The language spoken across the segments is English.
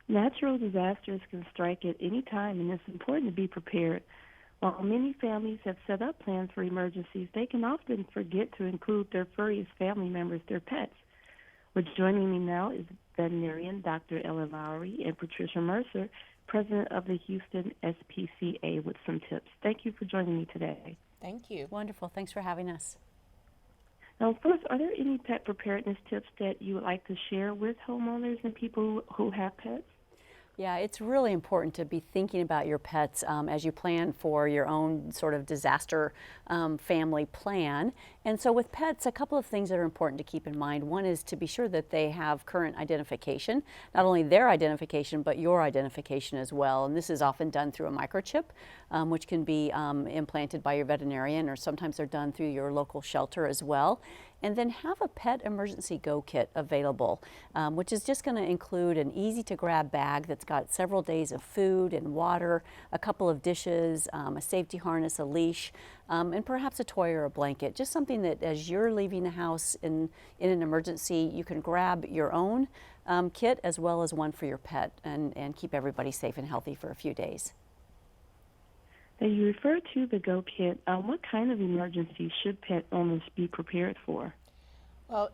Natural disasters can strike at any time, and it's important to be prepared. While many families have set up plans for emergencies, they can often forget to include their furriest family members, their pets. But joining me now is Veterinarian Dr. Lowery and Patricia Mercer, President of the Houston SPCA, with some tips. Thank you for joining me today. Thank you. Wonderful. Thanks for having us. Now, first, are there any pet preparedness tips that you would like to share with homeowners and people who have pets? Yeah, it's really important to be thinking about your pets as you plan for your own sort of disaster family plan. And so with pets, a couple of things that are important to keep in mind. One is to be sure that they have current identification, not only their identification, but your identification as well. And this is often done through a microchip, which can be implanted by your veterinarian, or sometimes they're done through your local shelter as well. And then have a pet emergency go kit available, which is just going to include an easy to grab bag that's got several days of food and water, a couple of dishes, a safety harness, a leash, and perhaps a toy or a blanket. Just something that as you're leaving the house in an emergency, you can grab your own kit as well as one for your pet and keep everybody safe and healthy for a few days. Now, you refer to the Go Kit. What kind of emergencies should pet owners be prepared for? Well,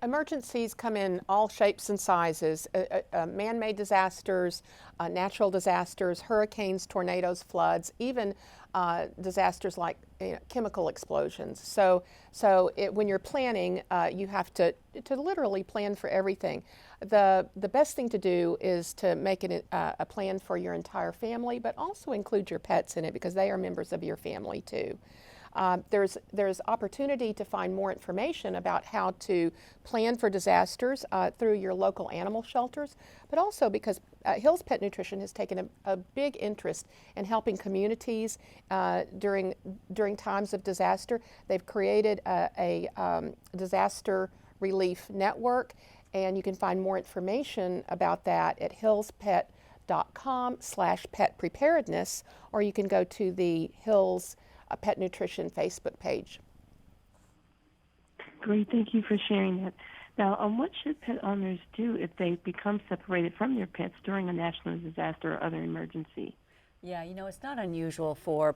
emergencies come in all shapes and sizes. Man-made disasters, natural disasters, hurricanes, tornadoes, floods, even disasters like chemical explosions. So when you're planning, you have to literally plan for everything. The best thing to do is to make it a plan for your entire family, but also include your pets in it because they are members of your family too. There's opportunity to find more information about how to plan for disasters through your local animal shelters, but also because Hill's Pet Nutrition has taken a big interest in helping communities during times of disaster. They've created a disaster relief network, and you can find more information about that at hillspet.com/pet preparedness, or you can go to the Hills Pet Nutrition Facebook page. Great, thank you for sharing that. Now, what should pet owners do if they become separated from their pets during a national disaster or other emergency? Yeah, you know, it's not unusual for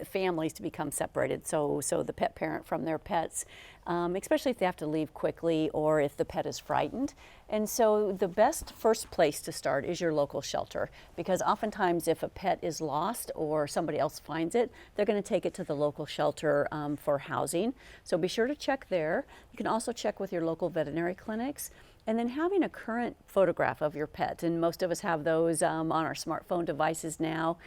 families to become separated, so the pet parent from their pets, especially if they have to leave quickly or if the pet is frightened. And so the best first place to start is your local shelter, because oftentimes if a pet is lost or somebody else finds it, they're going to take it to the local shelter for housing. So be sure to check there. You can also check with your local veterinary clinics. And then having a current photograph of your pet, and most of us have those on our smartphone devices now.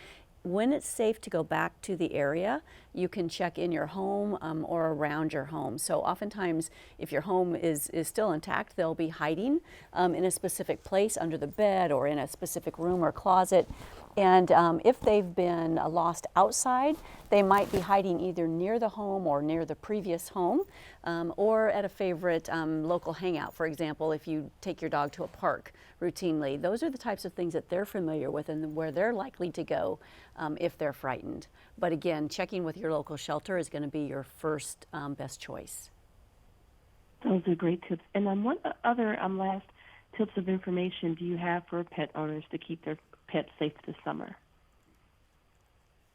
When it's safe to go back to the area, you can check in your home or around your home. So oftentimes, if your home is still intact, they'll be hiding in a specific place under the bed or in a specific room or closet. And if they've been lost outside, they might be hiding either near the home or near the previous home, or at a favorite local hangout. For example, if you take your dog to a park routinely, those are the types of things that they're familiar with and where they're likely to go if they're frightened. But again, checking with your local shelter is going to be your first best choice. Those are great tips. And what other last tips of information do you have for pet owners to keep their pets safe this summer?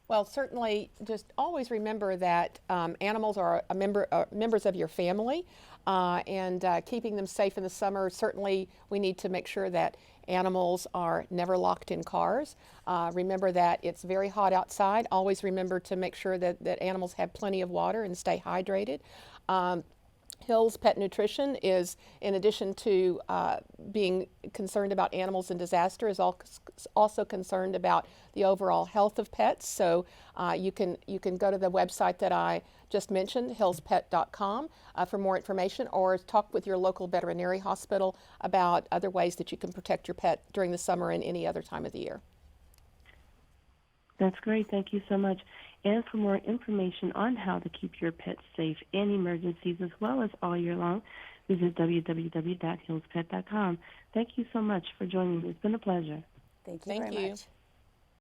Well, certainly, just always remember that animals are members of your family, and keeping them safe in the summer. Certainly, we need to make sure that animals are never locked in cars. Remember that it's very hot outside. Always remember to make sure that animals have plenty of water and stay hydrated. Hill's Pet Nutrition is, in addition to being concerned about animals in disaster, is also concerned about the overall health of pets. So you can go to the website that I just mentioned, hillspet.com, for more information, or talk with your local veterinary hospital about other ways that you can protect your pet during the summer and any other time of the year. That's great. Thank you so much. And for more information on how to keep your pets safe in emergencies as well as all year long, visit www.hillspet.com. Thank you so much for joining me. It's been a pleasure. Thank you very much.